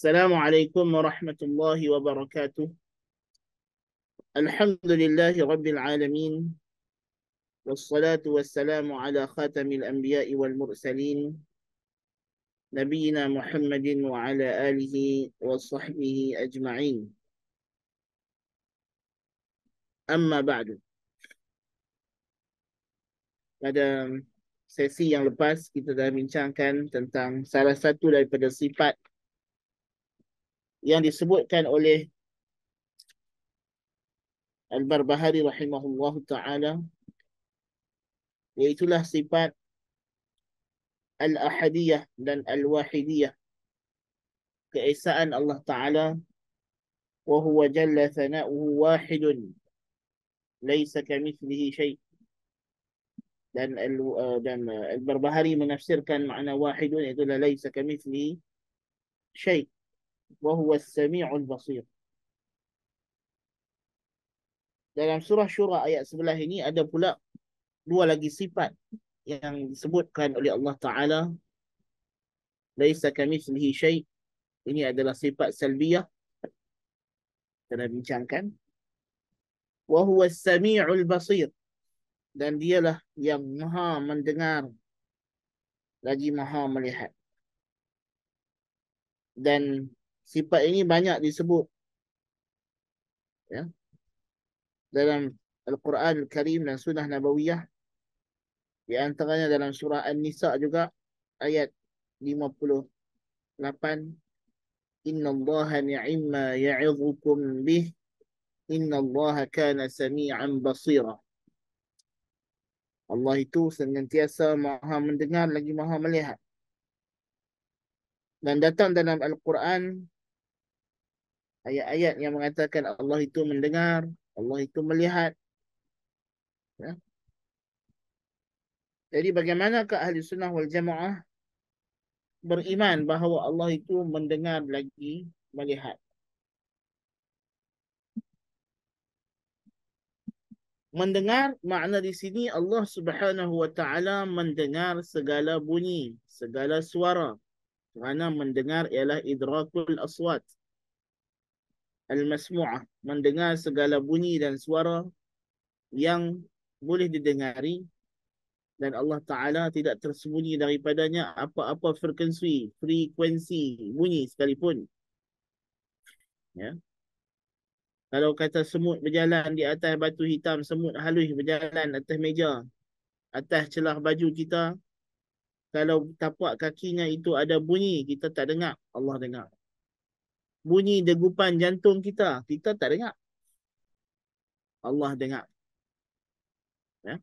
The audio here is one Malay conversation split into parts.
Assalamualaikum warahmatullahi wabarakatuh. Alhamdulillahi rabbil alamin. Wassalatu wassalamu ala khatamil anbiya'i wal mursalin. Nabiyyina Muhammadin wa ala alihi wa sahbihi ajma'in. Amma ba'du. Pada sesi yang lepas kita dah bincangkan tentang salah satu daripada sifat yang disebutkan oleh Al-Barbahari rahimahullahu ta'ala, iaitulah sifat Al-Ahadiyah dan Al-Wahidiyah, keesaan Allah Ta'ala. Wa huwa jalla thana'uhu wahidun laisa kamithlihi syai'. Dan Al-Barbahari menafsirkan makna wahidun iaitu laisa kamithlihi syai'. Wa huwa as-sami'ul basir. Dalam surah Syura ayat 11 ini ada pula dua lagi sifat yang disebutkan oleh Allah Ta'ala. Laisa kamithlihi syai'. Ini adalah sifat salbiyah. Kita dah bincangkan. Wa huwa as-sami'ul basir. Dan dialah yang maha mendengar lagi maha melihat. Dan sifat ini banyak disebut ya, dalam Al-Quran Al-Karim dan Sunnah Nabawiyah. Di antaranya dalam surah An-Nisa juga ayat 58. Inna Allaha ni'imma ya'idhukum bih. Inna Allaha kana sami'an basira. Allah itu senantiasa maha mendengar lagi maha melihat. Dan datang dalam Al-Quran ayat-ayat yang mengatakan Allah itu mendengar, Allah itu melihat. Ya. Jadi bagaimanakah ahli sunnah wal jamaah beriman bahawa Allah itu mendengar lagi melihat? Mendengar makna di sini Allah Subhanahu wa taala mendengar segala bunyi, segala suara. Kerana mendengar ialah idrakul aswat al-masmu'ah, mendengar segala bunyi dan suara yang boleh didengari, dan Allah Ta'ala tidak tersembunyi daripadanya apa-apa frekuensi bunyi sekalipun. Ya. Kalau kata semut berjalan di atas batu hitam, semut halus berjalan atas meja, atas celah baju kita, kalau tapak kakinya itu ada bunyi, kita tak dengar, Allah dengar. Bunyi degupan jantung kita, kita tak dengar, Allah dengar. Ya.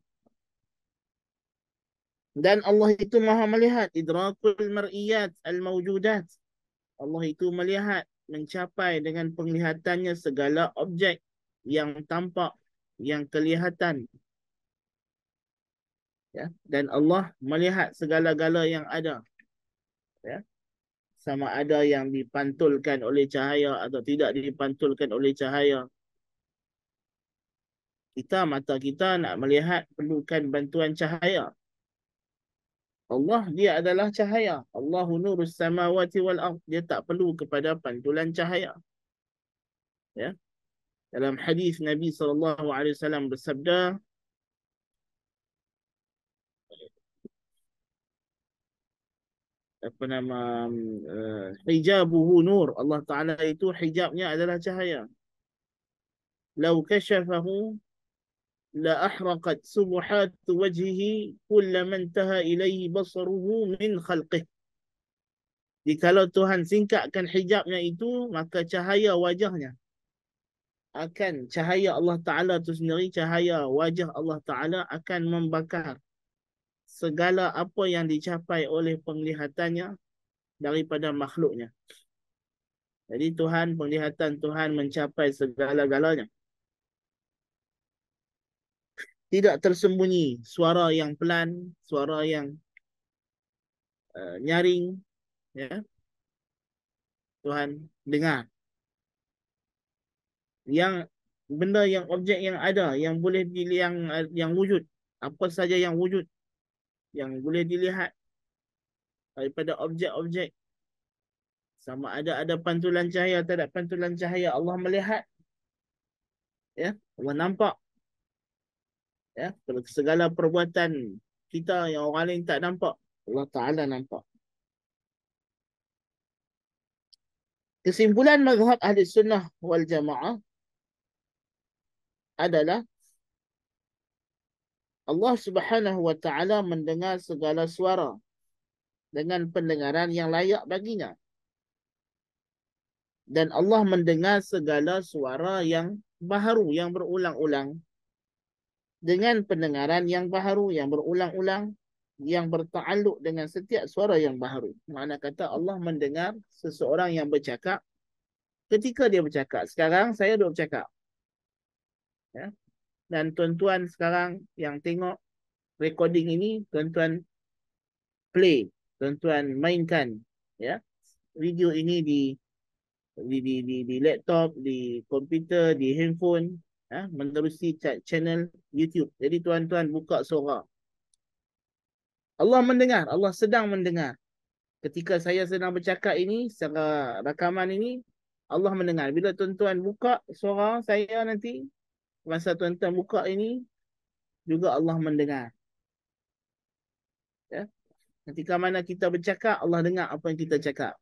Dan Allah itu maha melihat, idrakul mar'iyat al-mawjudat. Allah itu melihat, mencapai dengan penglihatannya segala objek yang tampak, yang kelihatan. Ya. Dan Allah melihat segala-gala yang ada. Ya. Sama ada yang dipantulkan oleh cahaya atau tidak dipantulkan oleh cahaya. Mata kita nak melihat perlukan bantuan cahaya. Allah dia adalah cahaya. Allahu nurus samawati wal ard. Dia tak perlu kepada pantulan cahaya. Ya. Dalam hadis Nabi SAW bersabda, apa nama, hijabuhu nur. Allah Ta'ala itu hijabnya adalah cahaya. Lau kashafahu la ahraqat subuhat wajhihi kullama intaha ilaihi basaruhu min khalqih. Jikalau Tuhan singkapkan hijabnya itu, maka cahaya wajahnya akan, cahaya Allah Ta'ala itu sendiri, cahaya wajah Allah Ta'ala akan membakar segala apa yang dicapai oleh penglihatannya daripada makhluknya. Jadi Tuhan, penglihatan Tuhan mencapai segala-galanya. Tidak tersembunyi suara yang pelan, suara yang nyaring, ya. Tuhan dengar. Yang benda, yang objek yang ada, yang boleh dilihat, yang wujud, apa saja yang wujud, yang boleh dilihat daripada objek-objek Sama ada pantulan cahaya atau tak ada pantulan cahaya, Allah melihat. Ya, Allah nampak. Ya, segala perbuatan kita yang orang lain tak nampak, Allah Ta'ala nampak. Kesimpulan mazhab ahli sunnah wal jamaah adalah Allah Subhanahu wa Ta'ala mendengar segala suara dengan pendengaran yang layak baginya. Dan Allah mendengar segala suara yang baharu, yang berulang-ulang, dengan pendengaran yang baharu, yang berulang-ulang, yang bertakluk dengan setiap suara yang baharu. Makna kata Allah mendengar seseorang yang bercakap ketika dia bercakap. Sekarang saya duduk bercakap. Ya? Dan tuan-tuan sekarang yang tengok recording ini, tuan-tuan play, tuan-tuan mainkan, ya, video ini di laptop, di komputer, di handphone, ya, menerusi channel YouTube. Jadi tuan-tuan buka suara. Allah mendengar, Allah sedang mendengar. Ketika saya sedang bercakap ini, secara rakaman ini, Allah mendengar. Bila tuan-tuan buka suara saya nanti, masa tuan-tuan buka ini, juga Allah mendengar. Ya. Ketika mana kita bercakap, Allah dengar apa yang kita cakap.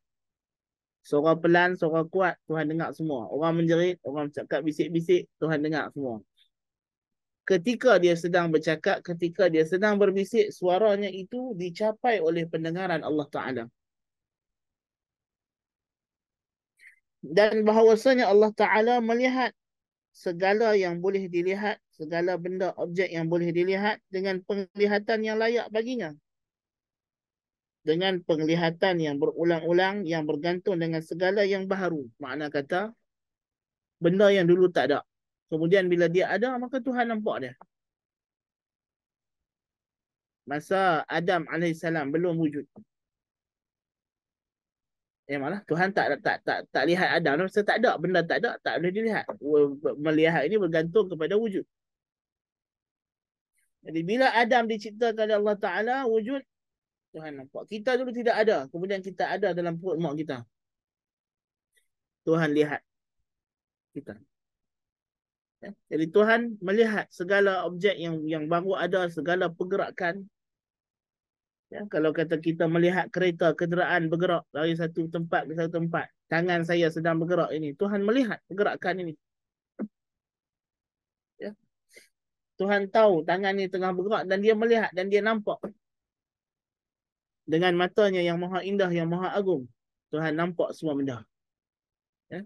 Suara pelan, suara kuat, Tuhan dengar semua. Orang menjerit, orang cakap bisik-bisik, Tuhan dengar semua. Ketika dia sedang bercakap, ketika dia sedang berbisik, suaranya itu dicapai oleh pendengaran Allah Ta'ala. Dan bahawasanya Allah Ta'ala melihat segala yang boleh dilihat, segala benda objek yang boleh dilihat dengan penglihatan yang layak baginya. Dengan penglihatan yang berulang-ulang, yang bergantung dengan segala yang baharu. Makna kata, benda yang dulu tak ada. Kemudian bila dia ada, maka Tuhan nampak dia. Masa Adam AS belum wujud. Malah Tuhan tak lihat Adam. Masa tak ada, benda tak ada, tak boleh dilihat. Melihat ini bergantung kepada wujud. Jadi bila Adam diciptakan oleh Allah Ta'ala, wujud, Tuhan nampak. Kita dulu tidak ada. Kemudian kita ada dalam perut mak kita. Tuhan lihat kita. Ya. Jadi Tuhan melihat segala objek yang baru ada, segala pergerakan. Ya, kalau kata kita melihat kereta, kenderaan bergerak dari satu tempat ke satu tempat. Tangan saya sedang bergerak ini. Tuhan melihat pergerakan ini. Ya. Tuhan tahu tangan ini tengah bergerak dan dia melihat dan dia nampak. Dengan matanya yang maha indah, yang maha agung. Tuhan nampak semua benda. Ya.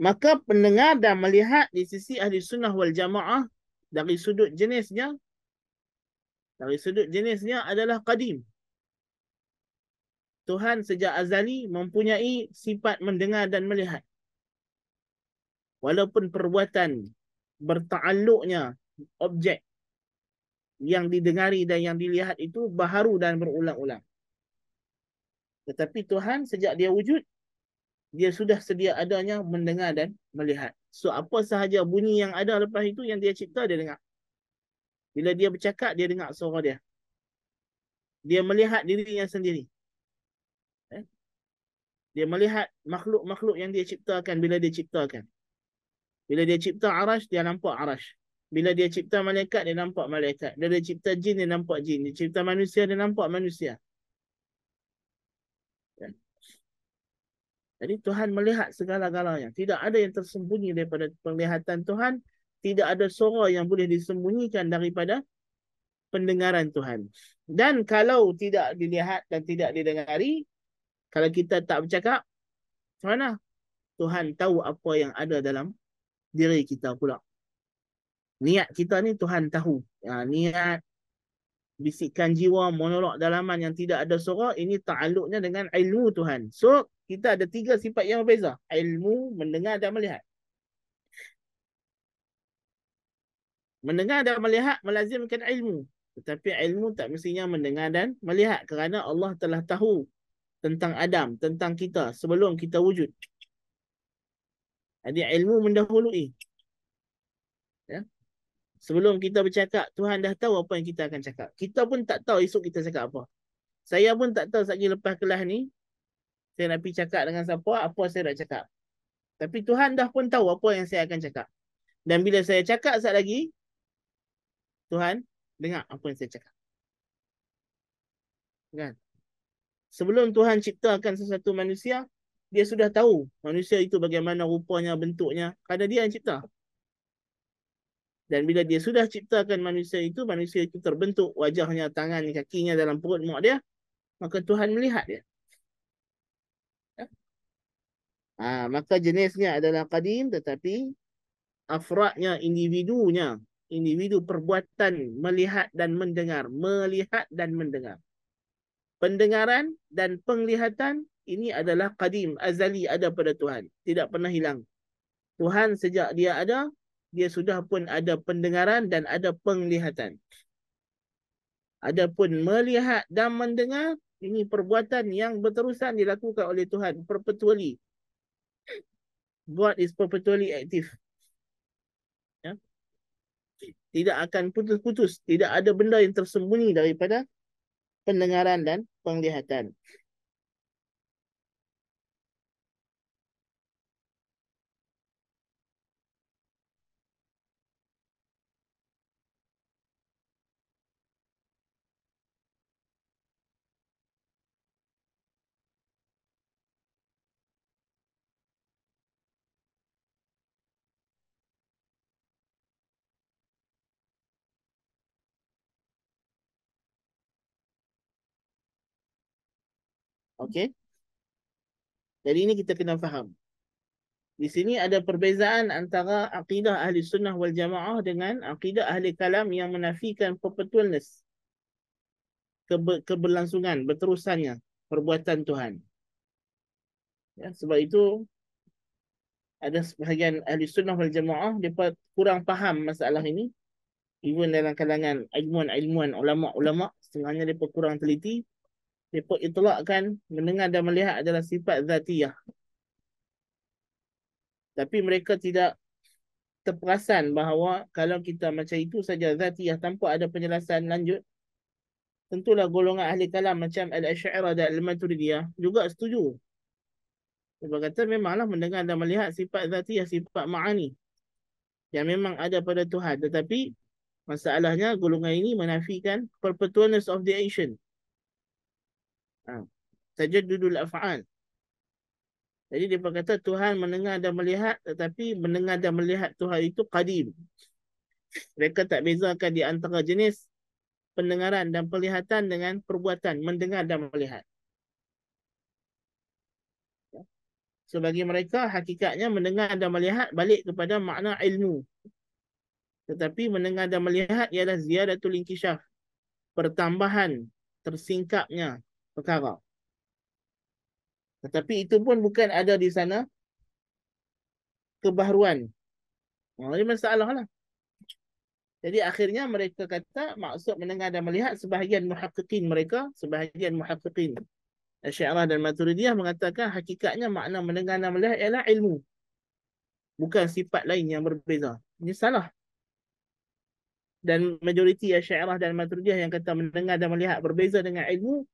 Maka pendengar dan melihat di sisi ahli sunnah wal jamaah dari sudut jenisnya adalah qadim. Tuhan sejak azali mempunyai sifat mendengar dan melihat. Walaupun perbuatan bertakluknya objek yang didengari dan yang dilihat itu baharu dan berulang-ulang. Tetapi Tuhan sejak dia wujud, dia sudah sedia adanya mendengar dan melihat. So apa sahaja bunyi yang ada lepas itu yang dia cipta, dia dengar. Bila dia bercakap, dia dengar suara dia. Dia melihat dirinya sendiri. Dia melihat makhluk-makhluk yang dia ciptakan bila dia ciptakan. Bila dia cipta arash, dia nampak arash. Bila dia cipta malaikat, dia nampak malaikat. Bila dia cipta jin, dia nampak jin. Dia cipta manusia, dia nampak manusia. Jadi Tuhan melihat segala-galanya. Tidak ada yang tersembunyi daripada penglihatan Tuhan. Tidak ada suara yang boleh disembunyikan daripada pendengaran Tuhan. Dan kalau tidak dilihat dan tidak didengari, kalau kita tak bercakap, macam mana? Tuhan tahu apa yang ada dalam diri kita pula. Niat kita ni Tuhan tahu. Niat, bisikan jiwa, monolog dalaman yang tidak ada suara, ini ta'alluqnya dengan ilmu Tuhan. So, kita ada 3 sifat yang berbeza. Ilmu, mendengar dan melihat. Mendengar dan melihat melazimkan ilmu. Tetapi ilmu tak mestinya mendengar dan melihat. Kerana Allah telah tahu tentang Adam, tentang kita sebelum kita wujud. Jadi ilmu mendahului. Ya. Sebelum kita bercakap, Tuhan dah tahu apa yang kita akan cakap. Kita pun tak tahu esok kita cakap apa. Saya pun tak tahu lagi lepas kelas ni, saya nak pergi cakap dengan siapa, apa saya nak cakap. Tapi Tuhan dah pun tahu apa yang saya akan cakap. Dan bila saya cakap sekali lagi, Tuhan dengar apa yang saya cakap. Kan? Sebelum Tuhan ciptakan sesuatu manusia, dia sudah tahu manusia itu bagaimana rupanya, bentuknya. Kerana dia yang cipta. Dan bila dia sudah ciptakan manusia itu terbentuk wajahnya, tangannya, kakinya dalam perut mak dia, maka Tuhan melihat dia. Ya? Maka jenisnya adalah qadim, tetapi afradnya, individu perbuatan melihat dan mendengar. Melihat dan mendengar. Pendengaran dan penglihatan ini adalah qadim, azali, ada pada Tuhan. Tidak pernah hilang. Tuhan sejak dia ada, dia sudah pun ada pendengaran dan ada penglihatan. Adapun melihat dan mendengar, ini perbuatan yang berterusan dilakukan oleh Tuhan. Perpetually. God is perpetually active. Ya? Tidak akan putus-putus. Tidak ada benda yang tersembunyi daripada pendengaran dan penglihatan. Okey? Jadi ini kita kena faham. Di sini ada perbezaan antara akidah ahli sunnah wal jamaah dengan akidah ahli kalam yang menafikan perpetualness, keberlangsungan, berterusannya perbuatan Tuhan. Ya, sebab itu ada sebahagian ahli sunnah wal jamaah mereka kurang faham masalah ini. Even dalam kalangan ilmuan, ulama-ulama, setengahnya mereka kurang teliti. Mereka itlakkan mendengar dan melihat adalah sifat zatiyah. Tapi mereka tidak terperasan bahawa kalau kita macam itu saja zatiyah tanpa ada penjelasan lanjut, tentulah golongan ahli kalam macam Al-Asy'ariyah dan Al-Maturidiyah juga setuju. Sebab kata memanglah mendengar dan melihat sifat zatiyah, sifat ma'ani yang memang ada pada Tuhan. Tetapi masalahnya golongan ini menafikan perpetualness of the action. Tajaddudul af'al. Jadi dia berkata Tuhan mendengar dan melihat, tetapi mendengar dan melihat Tuhan itu qadim. Mereka tak bezakan di antara jenis pendengaran dan penglihatan dengan perbuatan mendengar dan melihat. So bagi mereka hakikatnya mendengar dan melihat balik kepada makna ilmu. Tetapi mendengar dan melihat ialah ziyadatul inkishaf, pertambahan tersingkapnya perkara. Tetapi itu pun bukan ada di sana kebaharuan. Ini masalah lah. Jadi akhirnya mereka kata maksud mendengar dan melihat, sebahagian muhaqqiqin Asy'ariyah dan Maturidiyah mengatakan hakikatnya makna mendengar dan melihat ialah ilmu. Bukan sifat lain yang berbeza. Ini salah. Dan majoriti Asy'ariyah dan Maturidiyah yang kata mendengar dan melihat berbeza dengan ilmu,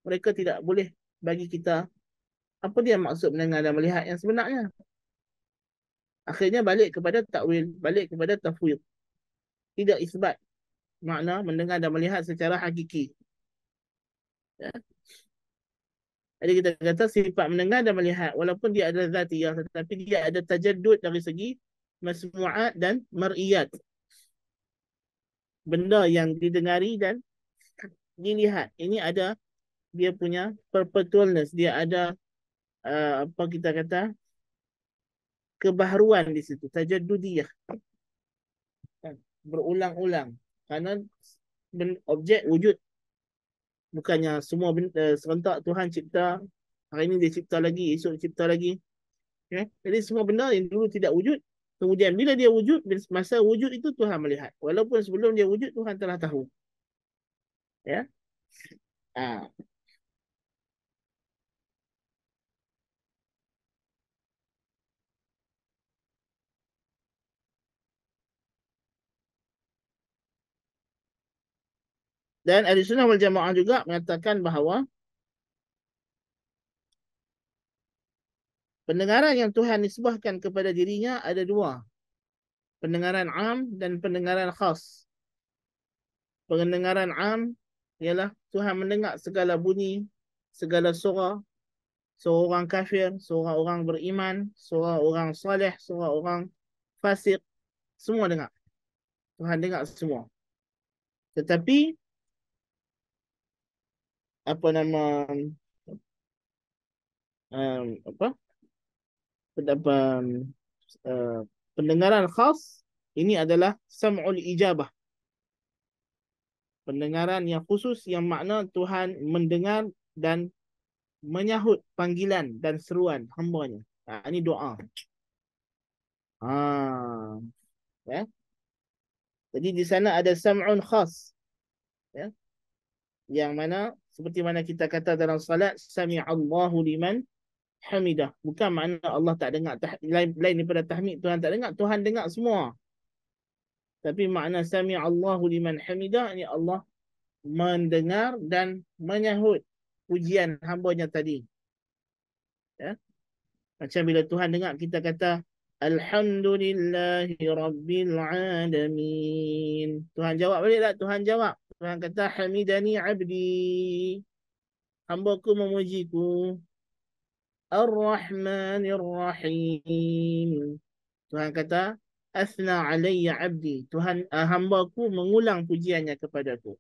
mereka tidak boleh bagi kita apa dia maksud mendengar dan melihat yang sebenarnya. Akhirnya balik kepada takwil, balik kepada tafwid. Tidak isbat makna mendengar dan melihat secara hakiki. Ya. Jadi kita kata sifat mendengar dan melihat walaupun dia adalah zatiyah, tetapi dia ada tajaddud dari segi masmu'at dan mar'iyat. Benda yang didengari dan dilihat. Ini ada dia punya perpetualness. Dia ada apa kita kata kebaharuan di situ. Tajaddudiyah. Berulang-ulang. Karena objek wujud. Bukannya semua serentak Tuhan cipta. Hari ini dia cipta lagi, esok dia cipta lagi. Ya? Jadi semua benda yang dulu tidak wujud, kemudian bila dia wujud, masa wujud itu Tuhan melihat. Walaupun sebelum dia wujud, Tuhan telah tahu. Ya. Ah, Dan Ahli Sunnah wal Jamaah juga mengatakan bahawa pendengaran yang Tuhan nisbahkan kepada dirinya ada dua. Pendengaran am dan pendengaran khas. Pendengaran am ialah Tuhan mendengar segala bunyi, segala suara, suara orang kafir, suara orang beriman, suara orang saleh, suara orang fasik, semua dengar. Tuhan dengar semua. Tetapi apa nama apa pendapat uh, pendengaran khas ini adalah sam'ul ijabah. Pendengaran yang khusus yang makna Tuhan mendengar dan menyahut panggilan dan seruan hamba-Nya. Ini doa. Ya. Jadi di sana ada sam'un khas. Ya. Yang mana seperti mana kita kata dalam salat, sami'allahu liman hamidah. Bukan makna Allah tak dengar lain daripada tahmid, Tuhan tak dengar, Tuhan dengar semua. Tapi makna sami'allahu liman hamidah ini Allah mendengar dan menyahut pujian hamba-Nya tadi. Ya. Macam bila Tuhan dengar kita kata alhamdulillahi rabbil alamin. Tuhan jawab balik tak? Tuhan jawab. Tuhan kata hamidani abdi. Hamba-Ku memujiku. Ar-Rahmanir Rahim. Tuhan kata asna alayya abdi. Tuhan hamba-Ku mengulang pujiannya kepadaku.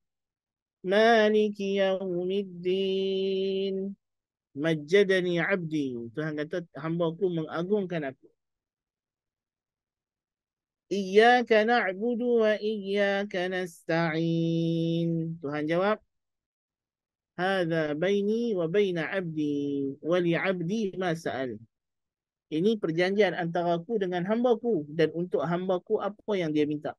Maliki yaumiddin. Majjadani abdi. Tuhan kata hamba-Ku mengagungkan aku. Iyyaka na'budu wa iyyaka nasta'in. Tuhan jawab, hadza baini wa baina abdi wa li abdi ma sa'al. Ini perjanjian antara aku dengan hamba-Ku dan untuk hamba-Ku apa yang dia minta.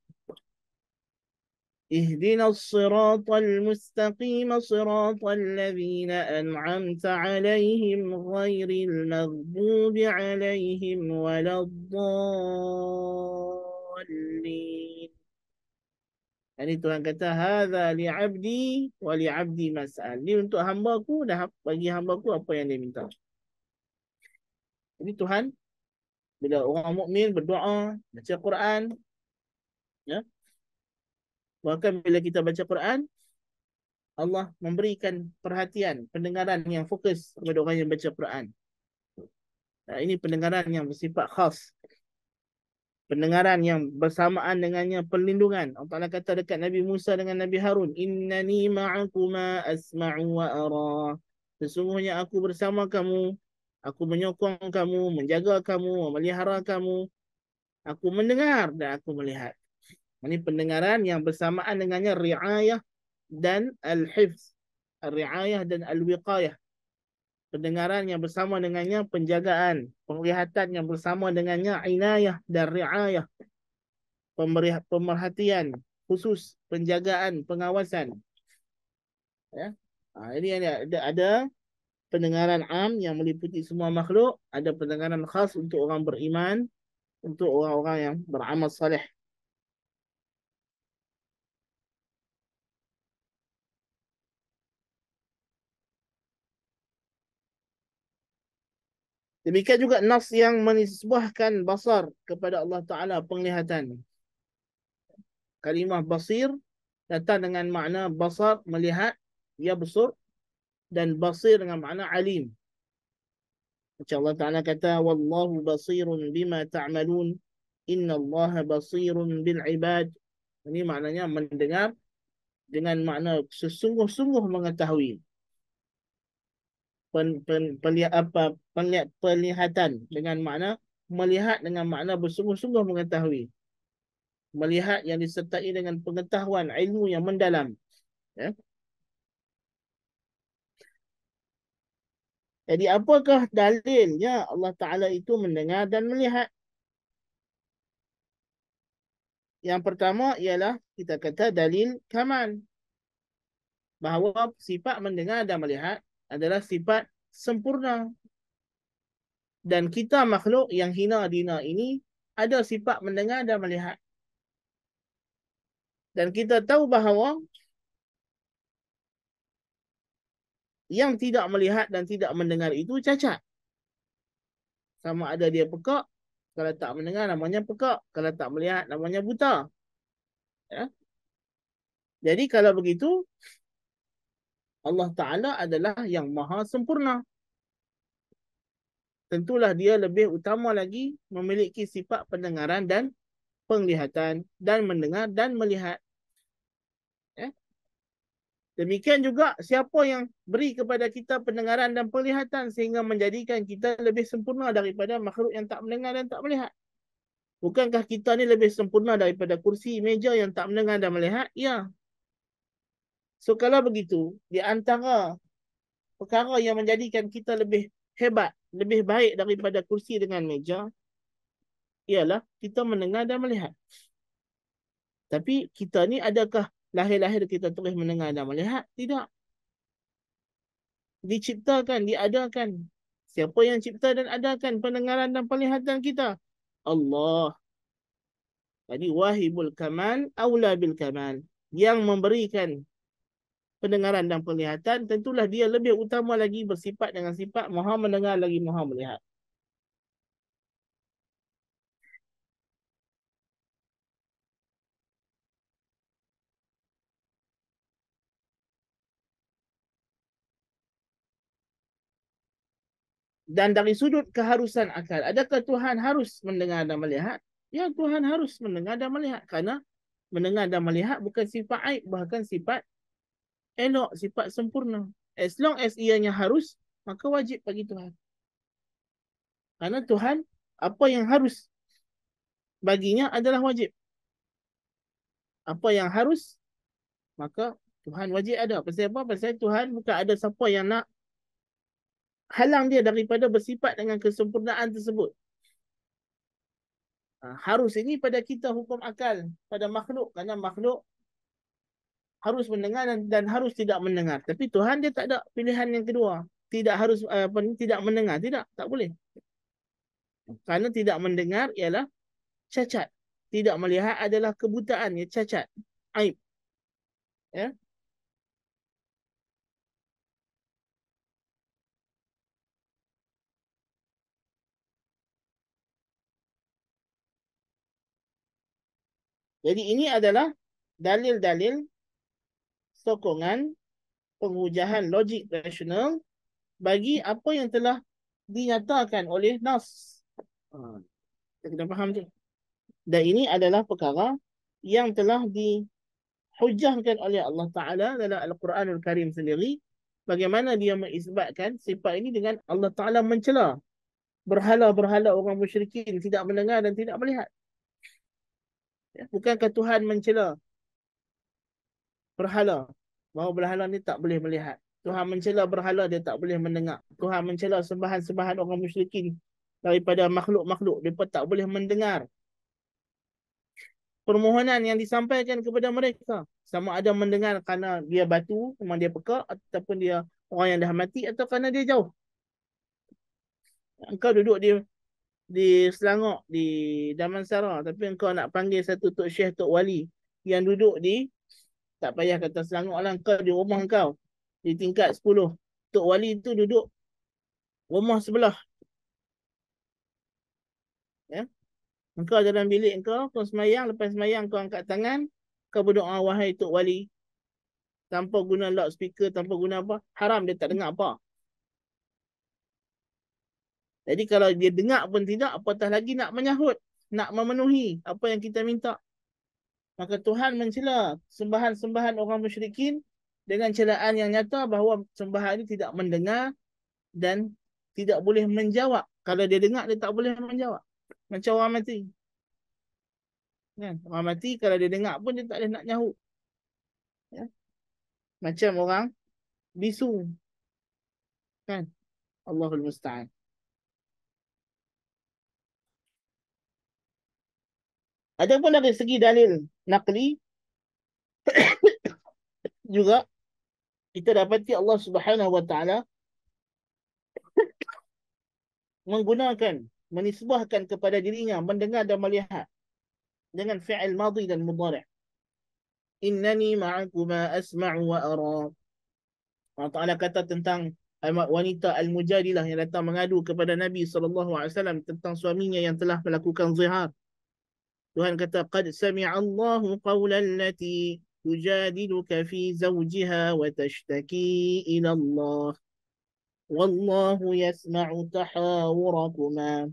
Ihdinas siratal mustaqim siratal ladzina an'amta 'alaihim ghairil maghdubi 'alaihim waladdallin. Ini Tuhan kata hadza li 'abdi wa li 'abdi mas'al. Ini untuk hamba-Ku dah bagi hamba-Ku apa yang dia minta. Jadi Tuhan bila orang mukmin berdoa, baca Quran, ya. Bahkan bila kita baca Quran, Allah memberikan perhatian, pendengaran yang fokus kepada orang yang baca Quran. Nah, ini pendengaran yang bersifat khas. Pendengaran yang bersamaan dengannya perlindungan. Allah Ta'ala kata dekat Nabi Musa dengan Nabi Harun, innani ma'akuma asma'u wa ara. Sesungguhnya aku bersama kamu, aku menyokong kamu, menjaga kamu, memelihara kamu. Aku mendengar dan aku melihat. Ini pendengaran yang bersamaan dengannya riayah dan al-hifz. Riayah dan al-wiqayah. Pendengaran yang bersama dengannya penjagaan. Penglihatan yang bersama dengannya inayah dan riayah. Pemerhatian khusus, penjagaan, pengawasan. Ya. Ini ada pendengaran am yang meliputi semua makhluk. Ada pendengaran khas untuk orang beriman, untuk orang-orang yang beramal saleh. Demikian juga nas yang menisbahkan basar kepada Allah Ta'ala, penglihatan. Kalimah basir datang dengan makna basar, melihat, ya besar, dan basir dengan makna alim. Macam Allah Ta'ala kata, wallahu basirun bima ta'malun, inna Allah basirun bil ibad. Ini maknanya mendengar dengan makna sesungguh-sungguh mengetahui. Penglihatan dengan makna melihat dengan makna bersungguh-sungguh mengetahui. Melihat yang disertai dengan pengetahuan ilmu yang mendalam. Ya. Jadi apakah dalilnya Allah Ta'ala itu mendengar dan melihat? Yang pertama ialah kita kata dalil kamal. Bahawa sifat mendengar dan melihat adalah sifat sempurna. Dan kita makhluk yang hina dina ini ada sifat mendengar dan melihat. Dan kita tahu bahawa Yang tidak melihat dan tidak mendengar itu cacat. Sama ada dia pekak, kalau tak mendengar namanya pekak, kalau tak melihat namanya buta. Ya. Jadi kalau begitu, Allah Ta'ala adalah yang maha sempurna. Tentulah dia lebih utama lagi memiliki sifat pendengaran dan penglihatan dan mendengar dan melihat. Ya. Demikian juga siapa yang beri kepada kita pendengaran dan penglihatan sehingga menjadikan kita lebih sempurna daripada makhluk yang tak mendengar dan tak melihat. Bukankah kita ni lebih sempurna daripada kursi, meja yang tak mendengar dan melihat? Ya. So kalau begitu, di antara perkara yang menjadikan kita lebih hebat, lebih baik daripada kursi dengan meja, ialah kita mendengar dan melihat. Tapi kita ni adakah lahir-lahir kita terus mendengar dan melihat? Tidak. Diciptakan, diadakan. Siapa yang cipta dan adakan pendengaran dan penglihatan kita? Allah. Jadi wahibul kamal, aula bil kamal. Yang memberikan pendengaran dan penglihatan, tentulah dia lebih utama lagi bersifat dengan sifat maha mendengar lagi maha melihat. Dan dari sudut keharusan akal, adakah Tuhan harus mendengar dan melihat? Ya, Tuhan harus mendengar dan melihat. Karena mendengar dan melihat bukan sifat aib, bahkan sifat elok, sifat sempurna. As long as ianya harus, maka wajib bagi Tuhan. Karena Tuhan, apa yang harus baginya adalah wajib. Apa yang harus, maka Tuhan wajib ada. Pasal apa? Pasal Tuhan bukan ada siapa yang nak halang dia daripada bersifat dengan kesempurnaan tersebut. Harus ini pada kita hukum akal, pada makhluk. Kerana makhluk harus mendengar dan harus tidak mendengar. Tapi Tuhan dia tak ada pilihan yang kedua. Tidak harus tidak mendengar. Tidak, tak boleh. Kerana tidak mendengar ialah cacat. Tidak melihat adalah kebutaan, ya cacat. Aib. Ya. Jadi ini adalah dalil-dalil sokongan penghujahan logik rasional bagi apa yang telah dinyatakan oleh Nas. Kita kena faham tu. Dan ini adalah perkara yang telah dihujahkan oleh Allah Ta'ala dalam Al-Quranul Karim sendiri. Bagaimana dia mengisbatkan sifat ini dengan Allah Ta'ala mencela berhala-berhala orang musyrikin tidak mendengar dan tidak melihat. Bukankah Tuhan mencela berhala bahawa berhala ni tak boleh melihat? Tuhan mencela berhala dia tak boleh mendengar. Tuhan mencela sembahan-sembahan orang musyrikin daripada makhluk-makhluk mereka tak boleh mendengar permohonan yang disampaikan kepada mereka. Sama ada mendengar kerana dia batu, memang dia pekak, ataupun dia orang yang dah mati, atau kerana dia jauh. Engkau duduk di Selangor, di Damansara, tapi engkau nak panggil satu Tok Syekh, Tok Wali yang duduk di, tak payah kata Selangor lah, engkau di rumah engkau, di tingkat 10. Tok Wali itu duduk rumah sebelah. Ya? Engkau dalam bilik engkau, kau semayang, lepas semayang kau angkat tangan, kau berdoa, wahai Tok Wali, tanpa guna loudspeaker, tanpa guna apa, haram dia tak dengar apa. Jadi kalau dia dengar pun tidak, apatah lagi nak menyahut, nak memenuhi apa yang kita minta. Maka Tuhan mencela sembahan-sembahan orang musyrikin dengan celaan yang nyata bahawa sembahan ini tidak mendengar dan tidak boleh menjawab. Kalau dia dengar, dia tak boleh menjawab. Macam orang mati. Kan? Orang mati kalau dia dengar pun dia tak boleh nak nyahut. Ya? Macam orang bisu. Kan? Allahul Musta'an. Adapun dari segi dalil naqli juga kita dapati Allah Subhanahu Wa Taala menggunakan menisbahkan kepada dirinya mendengar dan melihat dengan fi'il madhi dan mudhari'. Innani ma'akuma asma'u wa ara. Allah Ta'ala kata tentang wanita Al-Mujadilah yang datang mengadu kepada Nabi SAW tentang suaminya yang telah melakukan zihar. Tuhan kata, "Qad sami'a Allahu qawlan allati tujadiluka fi zawjiha wa tashtaki ila Allah. Wallahu yasma'u tahawurakuma.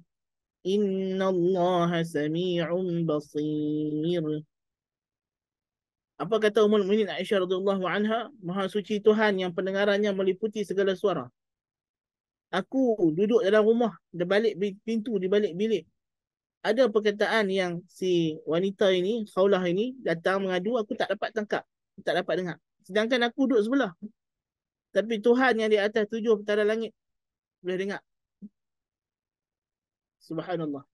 Inna Allah sami'un basir." Apa kata Ummul Mukminin Aisyah radhiyallahu anha? Maha suci Tuhan yang pendengarannya meliputi segala suara. Aku duduk dalam rumah, di balik pintu, di balik bilik. Ada perkataan yang si wanita ini, Khawlah ini, datang mengadu, aku tak dapat tangkap. Tak dapat dengar. Sedangkan aku duduk sebelah. Tapi Tuhan yang di atas 7 petala langit boleh dengar. Subhanallah.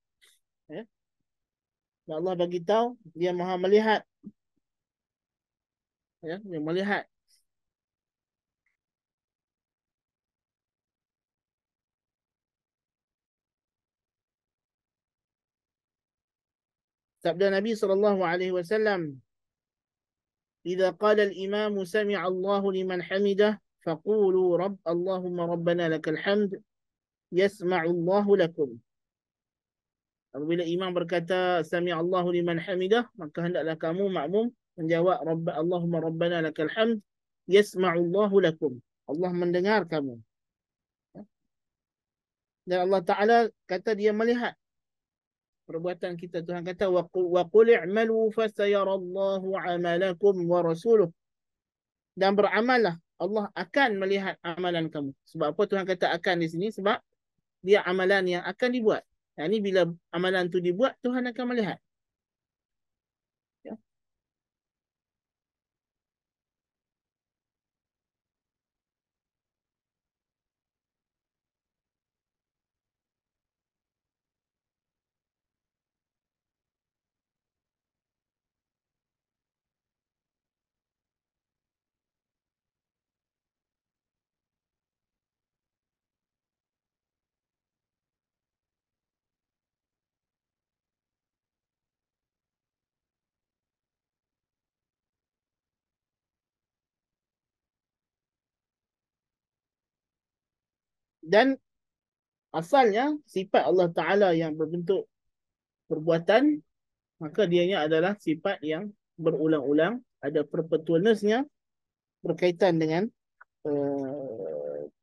Ya? Dan Allah bagi tahu dia maha melihat. Ya? Dia melihat. Sabda Nabi SAW, "Idza qala al-imam sami'a Allahu liman hamidah, faqulu rabb Allahumma rabbana lakal hamd, yasma'u Allahu lakum." Apabila imam berkata sami Allahu liman hamidah, maka hendaklah kamu makmum menjawab rabb Allahumma rabbana lakal hamd, yasma'u Allahu lakum. Allah mendengar kamu. Dan Allah Taala kata dia melihat perbuatan kita. Tuhan kata wa qul i'malu fasayarallahu 'amalakum wa rasuluh. Dan beramallah, Allah akan melihat amalan kamu. Sebab apa Tuhan kata akan di sini? Sebab dia amalan yang akan dibuat. Yang ini bila amalan tu dibuat, Tuhan akan melihat. Ya. Dan asalnya sifat Allah Ta'ala yang berbentuk perbuatan, maka dianya adalah sifat yang berulang-ulang, ada perpetualnessnya berkaitan dengan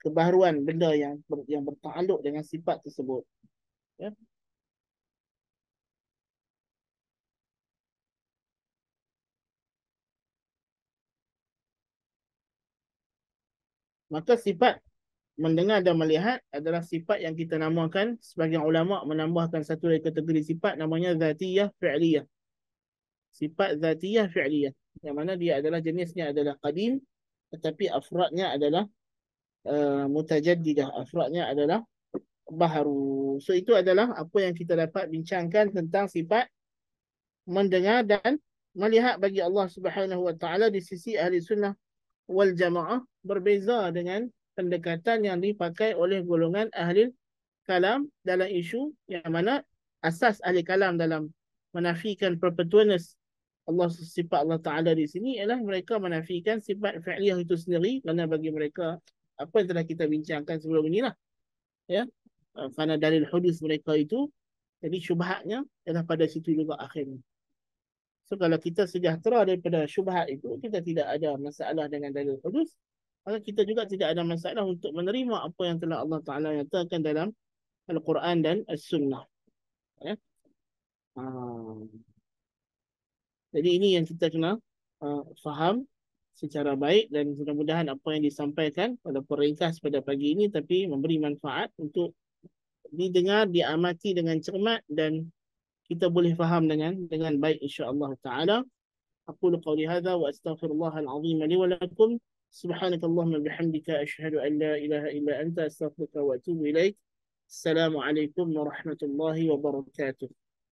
kebaharuan benda yang bertakluk dengan sifat tersebut. Ya. Maka sifat mendengar dan melihat adalah sifat yang kita namakan, sebagian ulama menambahkan satu dari kategori sifat namanya zatiyah fi'liyah. Sifat zatiyah fi'liyah, yang mana dia adalah jenisnya adalah qadim, tetapi afradnya adalah mutajaddidah, afradnya adalah baharu. So itu adalah apa yang kita dapat bincangkan tentang sifat mendengar dan melihat bagi Allah Subhanahu wa taala di sisi ahli sunnah wal jamaah, berbeza dengan pendekatan yang dipakai oleh golongan ahli kalam dalam isu yang mana asas ahli kalam dalam menafikan perpetualness Allah, sifat Allah Ta'ala di sini ialah mereka menafikan sifat fi'liyah itu sendiri, kerana bagi mereka apa yang telah kita bincangkan sebelum inilah, ya, kerana dalil hudus mereka itu, jadi syubhatnya ialah pada situ juga akhirnya. So kalau kita sejahtera daripada syubhat itu, kita tidak ada masalah dengan dalil hudus, maka kita juga tidak ada masalah untuk menerima apa yang telah Allah Ta'ala nyatakan dalam Al-Quran dan As-Sunnah. Ya. Jadi ini yang kita kena faham secara baik, dan mudah-mudahan apa yang disampaikan pada peringkas pada pagi ini tapi memberi manfaat untuk didengar, diamati dengan cermat, dan kita boleh faham dengan baik insya-Allah taala. Aqulu qawli hadza wa astaghfirullahal azim li wa lakum. Subhanakallahumma bihamdika asyhadu an la ilaha illa anta astaghfiruka wa atubu ilaik. Assalamualaikum warahmatullahi wabarakatuh.